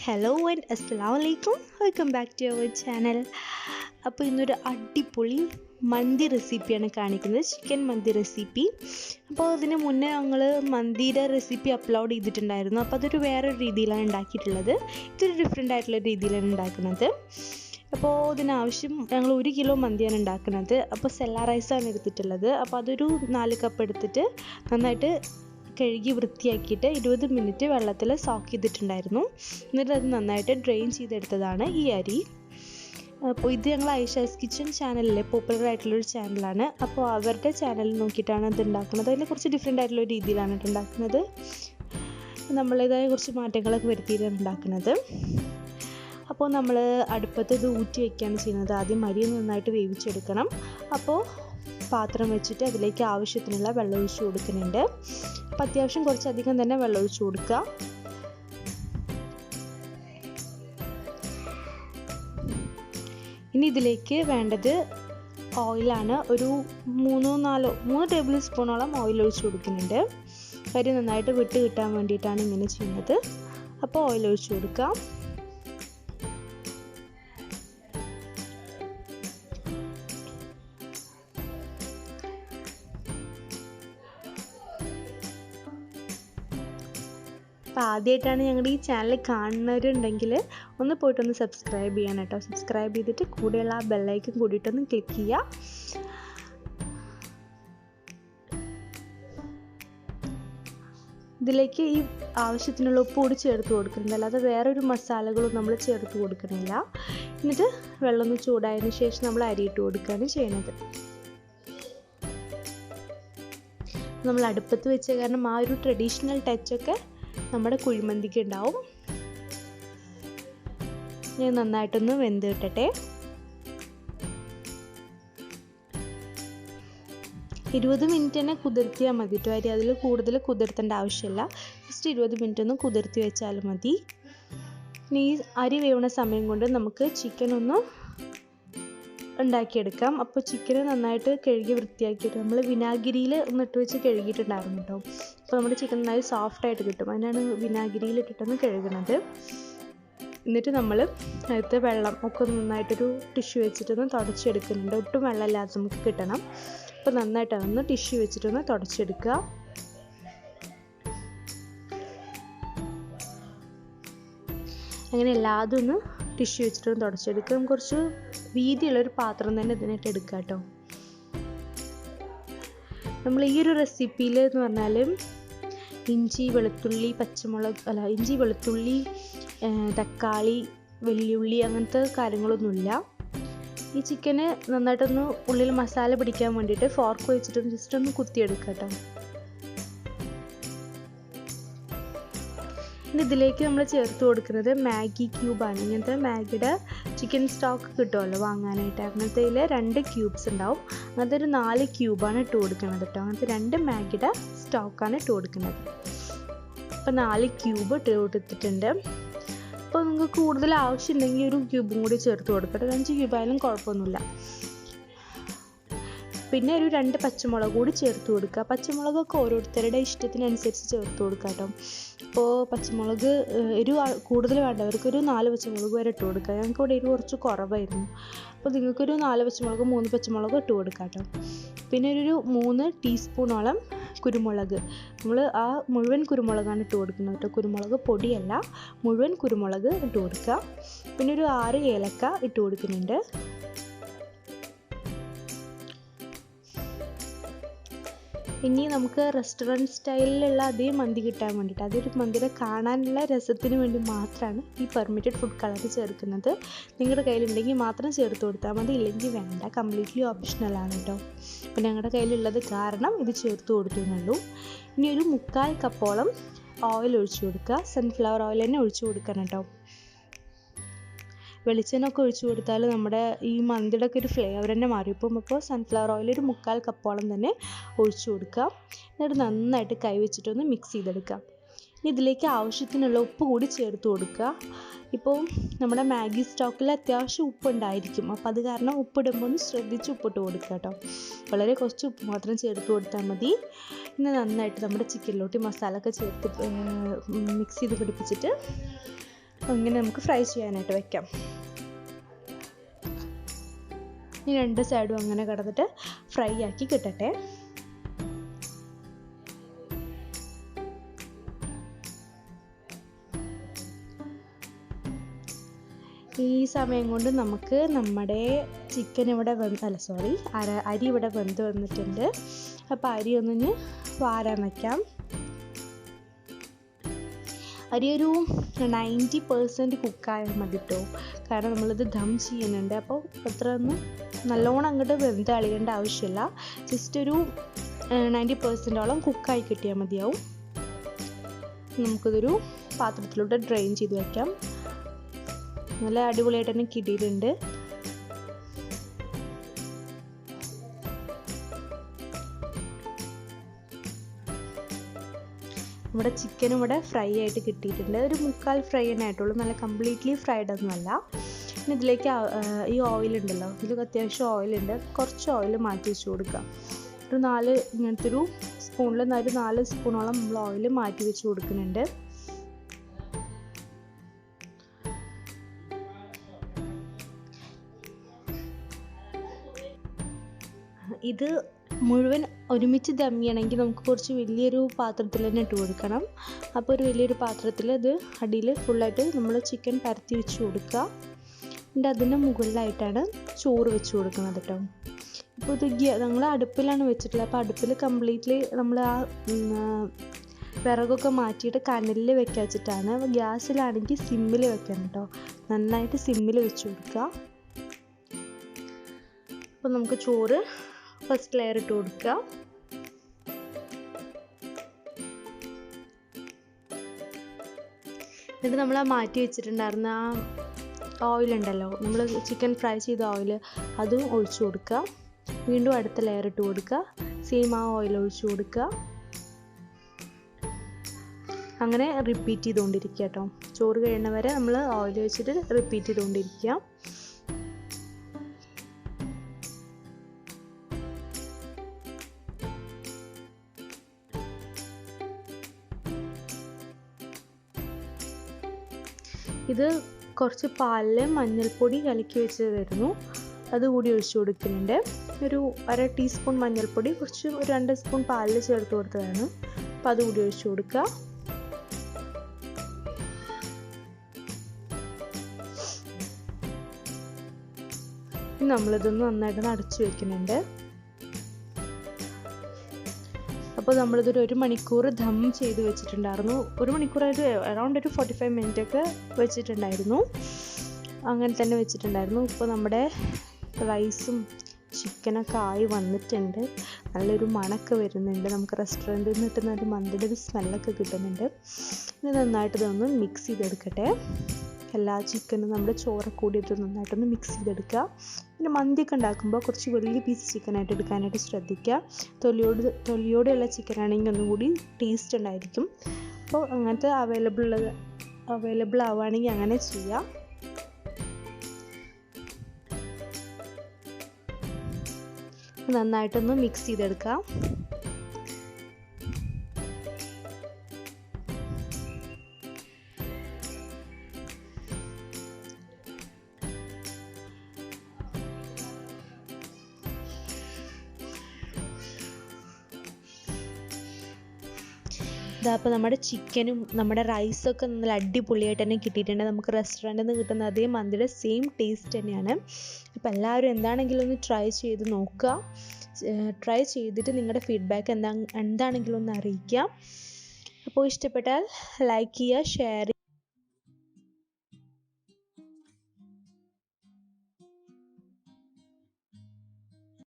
Hello and Assalamu alaikum. Welcome back to our channel. അപ്പോൾ ഇന്നൊരു അടിപൊളി മന്തി റെസിപ്പിയാണ് കാണിക്കുന്നത്, ചിക്കൻ മന്തി റെസിപ്പി. അപ്പോൾ അതിന് മുന്നേ ഞങ്ങൾ മന്തിയുടെ റെസിപ്പി അപ്ലോഡ് ചെയ്തിട്ടുണ്ടായിരുന്നു. അപ്പോൾ അതൊരു വേറൊരു രീതിയിലാണ് ഉണ്ടാക്കിയിട്ടുള്ളത്. ഇതൊരു ഡിഫറെൻ്റ് ആയിട്ടുള്ള രീതിയിലാണ് ഉണ്ടാക്കുന്നത്. അപ്പോൾ ഇതിനാവശ്യം ഞങ്ങൾ 1 കിലോ മന്തിയാണ് ഉണ്ടാക്കുന്നത്. അപ്പോൾ സെല്ല റൈസാണ് എടുത്തിട്ടുള്ളത്. അപ്പോൾ അതൊരു 4 കപ്പ് എടുത്തിട്ട് നന്നായിട്ട് കഴുകി വൃത്തിയാക്കിയിട്ട് 20 മിനിറ്റ് വെള്ളത്തിൽ സോക്ക് ചെയ്തിട്ടുണ്ടായിരുന്നു. എന്നിട്ട് അത് നന്നായിട്ട് ഡ്രെയിൻ ചെയ്തെടുത്തതാണ് ഈ അരി. അപ്പോൾ ഇത് ഞങ്ങൾ ഐഷാസ് കിച്ചൺ ചാനലിലെ പോപ്പുലർ ആയിട്ടുള്ളൊരു ചാനലാണ്. അപ്പോൾ അവരുടെ ചാനലിൽ നോക്കിയിട്ടാണ് ഇത് ഉണ്ടാക്കുന്നത്. അതിൽ കുറച്ച് ഡിഫറെൻ്റ് ആയിട്ടുള്ള രീതിയിലാണ് ഇത് ഉണ്ടാക്കുന്നത്. നമ്മളേതായ കുറച്ച് മാറ്റങ്ങളൊക്കെ വരുത്തിയിട്ടാണ് ഉണ്ടാക്കുന്നത്. അപ്പോൾ നമ്മൾ അടുപ്പത്ത് ഇത് ഊറ്റി വയ്ക്കുകയാണ് ചെയ്യുന്നത്. ആദ്യം അരി നന്നായിട്ട് വേവിച്ചെടുക്കണം. അപ്പോൾ പാത്രം വെച്ചിട്ട് അതിലേക്ക് ആവശ്യത്തിനുള്ള വെള്ളം ഒഴിച്ച് കൊടുക്കുന്നുണ്ട്. അപ്പോൾ അത്യാവശ്യം കുറച്ചധികം തന്നെ വെള്ളം ഒഴിച്ച് കൊടുക്കുക. ഇനി ഇതിലേക്ക് വേണ്ടത് ഓയിലാണ്. ഒരു 3 ടേബിൾ സ്പൂണോളം ഓയിൽ ഒഴിച്ച് കൊടുക്കുന്നുണ്ട്. കരി നന്നായിട്ട് വിട്ട് കിട്ടാൻ വേണ്ടിയിട്ടാണ് ഇങ്ങനെ ചെയ്യുന്നത്. അപ്പോൾ ഓയിൽ ഒഴിച്ച് കൊടുക്കാം. അപ്പോൾ ആദ്യമായിട്ടാണ് ഞങ്ങളുടെ ഈ ചാനൽ കാണുന്നവരുണ്ടെങ്കിൽ ഒന്ന് പോയിട്ടൊന്ന് സബ്സ്ക്രൈബ് ചെയ്യണം കേട്ടോ. സബ്സ്ക്രൈബ് ചെയ്തിട്ട് കൂടെയുള്ള ആ ബെല്ലൈക്കൻ കൂടിയിട്ടൊന്ന് ക്ലിക്ക് ചെയ്യുക. ഇതിലേക്ക് ഈ ആവശ്യത്തിനുള്ള ഉപ്പ് കൂടി ചേർത്ത് കൊടുക്കുന്നുണ്ട്, അല്ലാതെ വേറൊരു മസാലകളും നമ്മൾ ചേർത്ത് കൊടുക്കണില്ല. എന്നിട്ട് വെള്ളം ഒന്ന് ചൂടായതിനു ശേഷം നമ്മൾ അരിയിട്ട് കൊടുക്കുകയാണ് ചെയ്യുന്നത്. നമ്മൾ അടുപ്പത്ത് വെച്ച കാരണം ആ ഒരു ട്രഡീഷണൽ ടച്ചൊക്കെ നമ്മുടെ കുഴിമന്തിക്ക് ഉണ്ടാവും. ഞാൻ നന്നായിട്ടൊന്ന് വെന്ത് കിട്ടട്ടെ. 20 മിനിറ്റ് തന്നെ കുതിർത്തിയാൽ മതി കേട്ടോ. അരി അതിൽ കൂടുതൽ കുതിർത്തേണ്ട ആവശ്യമില്ല. ജസ്റ്റ് 20 മിനിറ്റ് ഒന്ന് കുതിർത്തി വെച്ചാൽ മതി. ഇനി ഈ അരി വേവുന്ന സമയം കൊണ്ട് നമുക്ക് ചിക്കൻ ഒന്ന് ഉണ്ടാക്കിയെടുക്കാം. അപ്പോൾ ചിക്കൻ നന്നായിട്ട് കഴുകി വൃത്തിയാക്കിയിട്ട് നമ്മൾ വിനാഗിരിയിൽ ഒന്നിട്ട് വെച്ച് കഴുകിയിട്ടുണ്ടായിരുന്നു കേട്ടോ. അപ്പോൾ നമ്മുടെ ചിക്കൻ നന്നായി സോഫ്റ്റായിട്ട് കിട്ടും. അതിനാണ് വിനാഗിരിയിൽ ഇട്ടിട്ടൊന്ന് കഴുകുന്നത്. എന്നിട്ട് നമ്മൾ അതിലത്തെ വെള്ളം ഒക്കെ നന്നായിട്ടൊരു ടിഷ്യൂ വെച്ചിട്ടൊന്ന് തുടച്ചെടുക്കുന്നുണ്ട്. ഒട്ടും വെള്ളമില്ലാതെ നമുക്ക് കിട്ടണം. അപ്പോൾ നന്നായിട്ട് അതൊന്ന് ടിഷ്യൂ വെച്ചിട്ടൊന്ന് തുടച്ചെടുക്കുക. അങ്ങനെ എല്ലാതും ഒന്ന് ടിഷ്യൂ വെച്ചിട്ടൊന്ന് തുടച്ചെടുക്കുക. കുറച്ച് വീതിയുള്ളൊരു പാത്രം തന്നെ ഇതിനായിട്ട് എടുക്കുക കേട്ടോ. നമ്മൾ ഈ ഒരു റെസിപ്പിയിൽ എന്ന് പറഞ്ഞാൽ ഇഞ്ചി വെളുത്തുള്ളി തക്കാളി വെള്ളിയുള്ളി അങ്ങനത്തെ കാര്യങ്ങളൊന്നുമില്ല. ഈ ചിക്കന് നന്നായിട്ടൊന്ന് ഉള്ളിൽ മസാല പിടിക്കാൻ വേണ്ടിയിട്ട് ഫോർക്ക് വെച്ചിട്ടൊന്ന് ജസ്റ്റ് ഒന്ന് കുത്തിയെടുക്കുക കേട്ടോ. ഇതിലേക്ക് നമ്മൾ ചേർത്ത് കൊടുക്കുന്നത് മാഗി ക്യൂബാണ്. ഇങ്ങനത്തെ മാഗിയുടെ ചിക്കൻ സ്റ്റോക്ക് കിട്ടുമല്ലോ വാങ്ങാനായിട്ട്. അങ്ങനത്തെ 2 ക്യൂബ്സ് ഉണ്ടാവും. അങ്ങനത്തെ ഒരു 4 ക്യൂബാണ് ഇട്ട് കൊടുക്കുന്നത് കേട്ടോ. അങ്ങനത്തെ 2 മാഗിയുടെ സ്റ്റോക്കാണ് ഇട്ട് കൊടുക്കുന്നത്. അപ്പോൾ 4 ക്യൂബ് ഇട്ട് കൊടുത്തിട്ടുണ്ട്. അപ്പോൾ നിങ്ങൾക്ക് കൂടുതൽ ആവശ്യമുണ്ടെങ്കിൽ ഒരു ക്യൂബും കൂടി ചേർത്ത് കൊടുക്കട്ടെ. 5 ക്യൂബായാലും കുഴപ്പമൊന്നുമില്ല. പിന്നെ ഒരു 2 പച്ചമുളക് കൂടി ചേർത്ത് കൊടുക്കുക. പച്ചമുളകൊക്കെ ഓരോരുത്തരുടെ ഇഷ്ടത്തിനനുസരിച്ച് ചേർത്ത് കൊടുക്കുക കേട്ടോ. അപ്പോൾ പച്ചമുളക് എരിവ് കൂടുതൽ വേണ്ടവർക്ക് ഒരു 4 പച്ചമുളക് വരെ ഇട്ട് കൊടുക്കുക. ഞങ്ങൾക്ക് ഇവിടെ എരിവ് കുറച്ച് കുറവായിരുന്നു. അപ്പോൾ നിങ്ങൾക്കൊരു 4 പച്ചമുളക് 3 പച്ചമുളക് ഇട്ട് കൊടുക്കുക കേട്ടോ. പിന്നെ ഒരു 3 ടീസ്പൂണോളം കുരുമുളക്, നമ്മൾ ആ മുഴുവൻ കുരുമുളകാണ് ഇട്ട് കൊടുക്കുന്നത് കേട്ടോ. കുരുമുളക് പൊടിയല്ല, മുഴുവൻ കുരുമുളക് ഇട്ട് കൊടുക്കുക. പിന്നെ ഒരു 6 ഏലക്ക ഇട്ട് കൊടുക്കുന്നുണ്ട്. ഇനി നമുക്ക് റെസ്റ്റോറൻറ്റ് സ്റ്റൈലിലുള്ള അതേ മന്തി കിട്ടാൻ വേണ്ടിയിട്ട്, അതൊരു മന്തിയുടെ കാണാനുള്ള രസത്തിന് വേണ്ടി മാത്രമാണ് ഈ പെർമിറ്റഡ് ഫുഡ് കളർ ചേർക്കുന്നത്. നിങ്ങളുടെ കയ്യിലുണ്ടെങ്കിൽ മാത്രം ചേർത്ത് കൊടുത്താൽ മതി, ഇല്ലെങ്കിൽ വേണ്ട. കംപ്ലീറ്റ്ലി ഓപ്ഷണലാണ് കേട്ടോ. അപ്പോൾ ഞങ്ങളുടെ കയ്യിലുള്ളത് കാരണം ഇത് ചേർത്ത് കൊടുക്കുന്നുള്ളൂ. ഇനി ഒരു 3/4 കപ്പോളം ഓയിൽ ഒഴിച്ചു കൊടുക്കുക. സൺഫ്ലവർ ഓയിൽ തന്നെ ഒഴിച്ചു കൊടുക്കണം കേട്ടോ. വെളിച്ചെണ്ണ ഒക്കെ ഒഴിച്ചു കൊടുത്താൽ നമ്മുടെ ഈ മന്തിയുടെ ഒക്കെ ഒരു ഫ്ലേവർ തന്നെ മാറിപ്പോകും. അപ്പോൾ സൺഫ്ലവർ ഓയിൽ ഒരു 3/4 കപ്പോളം തന്നെ ഒഴിച്ചു കൊടുക്കുക. എന്നിട്ട് നന്നായിട്ട് കൈ വെച്ചിട്ടൊന്ന് മിക്സ് ചെയ്തെടുക്കുക. ഇനി ഇതിലേക്ക് ആവശ്യത്തിനുള്ള ഉപ്പ് കൂടി ചേർത്ത് കൊടുക്കുക. ഇപ്പോൾ നമ്മുടെ മാഗി സ്റ്റോക്കിൽ അത്യാവശ്യം ഉപ്പുണ്ടായിരിക്കും. അപ്പോൾ അത് കാരണം ഉപ്പിടുമ്പോൾ ഒന്ന് ശ്രദ്ധിച്ച് ഉപ്പിട്ട് കൊടുക്കുക കേട്ടോ. വളരെ കുറച്ച് ഉപ്പ് മാത്രം ചേർത്ത് കൊടുത്താൽ മതി. ഇനി നന്നായിട്ട് നമ്മുടെ ചിക്കനിലോട്ട് മസാല ഒക്കെ ചേർത്ത് മിക്സ് ചെയ്ത് പിടിപ്പിച്ചിട്ട് അങ്ങനെ നമുക്ക് ഫ്രൈ ചെയ്യാനായിട്ട് വെക്കാം. ഈ രണ്ട് സൈഡും അങ്ങനെ കിടന്നിട്ട് ഫ്രൈ ആക്കി കിട്ടട്ടെ. ഈ സമയം കൊണ്ട് നമുക്ക് നമ്മുടെ ചിക്കൻ ഇവിടെ അരി ഇവിടെ വെന്ത് വന്നിട്ടുണ്ട്. അപ്പോൾ അരി ഒന്ന് വാരാൻ വയ്ക്കാം. അരി ഒരു 90% കുക്കായാൽ മതി കേട്ടോ. കാരണം നമ്മളിത് ദം ചെയ്യുന്നുണ്ട്. അപ്പോൾ അത്ര ഒന്നും നല്ലോണം അങ്ങോട്ട് വെന്ത് അളിയേണ്ട ആവശ്യമില്ല. ജസ്റ്റ് ഒരു 90%ഓളം കുക്കായി കിട്ടിയാൽ മതിയാവും. നമുക്കിതൊരു പാത്രത്തിലോട്ട് ഡ്രെയിൻ ചെയ്ത് വയ്ക്കാം. നല്ല അടിപൊളിയായിട്ട് തന്നെ കിട്ടിയിട്ടുണ്ട്. നമ്മുടെ ചിക്കനും ഇവിടെ ഫ്രൈ ആയിട്ട് കിട്ടിയിട്ടുണ്ട്. ഒരു 3/4 ഫ്രൈ തന്നെ ആയിട്ടുള്ളൂ, നല്ല കംപ്ലീറ്റ്ലി ഫ്രൈഡ് ഒന്നുമല്ല. പിന്നെ ഇതിലേക്ക് ഈ ഓയിലുണ്ടല്ലോ, ഇതിലൊക്കെ അത്യാവശ്യം ഓയിലുണ്ട്. കുറച്ച് ഓയിൽ മാറ്റി വെച്ച് കൊടുക്കാം. ഒരു 4 ഇങ്ങനത്തെ ഒരു സ്പൂണിൽ 4 സ്പൂണോളം നമ്മൾ ഓയിൽ മാറ്റി വെച്ച് കൊടുക്കുന്നുണ്ട്. ഇത് മുഴുവൻ ഒരുമിച്ച് ദം ചെയ്യണമെങ്കിൽ നമുക്ക് കുറച്ച് വലിയൊരു പാത്രത്തിൽ തന്നെ ഇട്ട് കൊടുക്കണം. അപ്പോൾ ഒരു വലിയൊരു പാത്രത്തിൽ ഇത് അടിയിൽ ഫുള്ളായിട്ട് നമ്മൾ ചിക്കൻ പരത്തി വെച്ച് കൊടുക്കുക. എന്നിട്ട് അതിൻ്റെ മുകളിലായിട്ടാണ് ചോറ് വെച്ച് കൊടുക്കുന്നത് കേട്ടോ. ഇപ്പോൾ ഇത് ഞങ്ങൾ അടുപ്പിലാണ് വെച്ചിട്ടുള്ളത്. അപ്പോൾ അടുപ്പിൽ കംപ്ലീറ്റ്ലി നമ്മൾ ആ വിറകൊക്കെ മാറ്റിയിട്ട് കനലിൽ വെക്കാച്ചിട്ടാണ്. ഗ്യാസിലാണെങ്കിൽ സിമ്മിൽ വെക്കണം കേട്ടോ. നന്നായിട്ട് സിമ്മിൽ വെച്ച് കൊടുക്കുക. അപ്പോൾ നമുക്ക് ചോറ് ഫസ്റ്റ് ലെയർ ഇട്ട് കൊടുക്കുക. എന്നിട്ട് നമ്മൾ ആ മാറ്റി വെച്ചിട്ടുണ്ടായിരുന്ന ആ ഓയിലുണ്ടല്ലോ, നമ്മൾ ചിക്കൻ ഫ്രൈ ചെയ്ത ഓയിൽ, അതും ഒഴിച്ചു കൊടുക്കുക. വീണ്ടും അടുത്ത ലെയർ ഇട്ട് കൊടുക്കുക. സെയിം ആ ഓയിൽ ഒഴിച്ചു കൊടുക്കുക. അങ്ങനെ റിപ്പീറ്റ് ചെയ്തുകൊണ്ടിരിക്കുക കേട്ടോ. ചോറ് കഴിയുന്നവരെ നമ്മൾ ഓയിൽ വെച്ചിട്ട് റിപ്പീറ്റ് ചെയ്തുകൊണ്ടിരിക്കുക. ഇത് കുറച്ച് പാലിൽ മഞ്ഞൾപ്പൊടി കലക്കി വെച്ചതായിരുന്നു, അതുകൂടി ഒഴിച്ചു കൊടുക്കുന്നുണ്ട്. ഒരു 1/2 ടീസ്പൂൺ മഞ്ഞൾപ്പൊടി കുറച്ച് 2 സ്പൂൺ പാലിൽ ചേർത്ത് കൊടുത്തതാണ്. അപ്പോൾ അതുകൂടി ഒഴിച്ചു കൊടുക്കുക. നമ്മളിതൊന്ന് നന്നായിട്ട് അടച്ചു വെക്കുന്നുണ്ട്. അപ്പോൾ നമ്മളിതൊരു 1 മണിക്കൂർ ദം ചെയ്ത് വെച്ചിട്ടുണ്ടായിരുന്നു. 1 മണിക്കൂറായിട്ട് അറൗണ്ട് ഒരു 45 മിനിറ്റ് ഒക്കെ വെച്ചിട്ടുണ്ടായിരുന്നു. അങ്ങനെ തന്നെ വെച്ചിട്ടുണ്ടായിരുന്നു. ഇപ്പോൾ നമ്മുടെ റൈസും ചിക്കനൊക്കെ ആയി വന്നിട്ടുണ്ട്. നല്ലൊരു മണമൊക്കെ വരുന്നുണ്ട്. നമുക്ക് റെസ്റ്റോറൻറ്റിൽ നിന്ന് കിട്ടുന്ന ഒരു മന്തിയുടെ ഒരു സ്മെല്ലൊക്കെ കിട്ടുന്നുണ്ട്. ഇത് നന്നായിട്ട് ഇതൊന്ന് മിക്സ് ചെയ്തെടുക്കട്ടെ. എല്ലാ ചിക്കനും നമ്മുടെ ചോറൊക്കെ കൂടിയിട്ട് നന്നായിട്ടൊന്ന് മിക്സ് ചെയ്തെടുക്കുക. പിന്നെ മന്തിയൊക്കെ ഉണ്ടാക്കുമ്പോൾ കുറച്ച് വലിയ പീസ് ചിക്കനായിട്ട് എടുക്കാനായിട്ട് ശ്രദ്ധിക്കുക. തൊലിയോടെയുള്ള ചിക്കനാണെങ്കിൽ ഒന്നുകൂടി ടേസ്റ്റ് ഉണ്ടായിരിക്കും. അപ്പോൾ അങ്ങനത്തെ അവൈലബിൾ ആവുകയാണെങ്കിൽ അങ്ങനെ ചെയ്യാം. നന്നായിട്ടൊന്ന് മിക്സ് ചെയ്തെടുക്കാം. അപ്പോൾ നമ്മുടെ ചിക്കനും നമ്മുടെ റൈസൊക്കെ നല്ല അടിപൊളിയായിട്ട് തന്നെ കിട്ടിയിട്ടുണ്ട്. നമുക്ക് റെസ്റ്റോറൻറ്റിൽ നിന്ന് കിട്ടുന്ന അതേ മന്തിയുടെ സെയിം ടേസ്റ്റ് തന്നെയാണ്. അപ്പോൾ എല്ലാവരും എന്താണെങ്കിലും ഒന്ന് ട്രൈ ചെയ്ത് നോക്കുക. ട്രൈ ചെയ്തിട്ട് നിങ്ങളുടെ ഫീഡ്ബാക്ക് എന്താണെങ്കിലും ഒന്ന് അറിയിക്കുക. അപ്പോൾ ഇഷ്ടപ്പെട്ടാൽ ലൈക്ക് ചെയ്യുക, ഷെയർ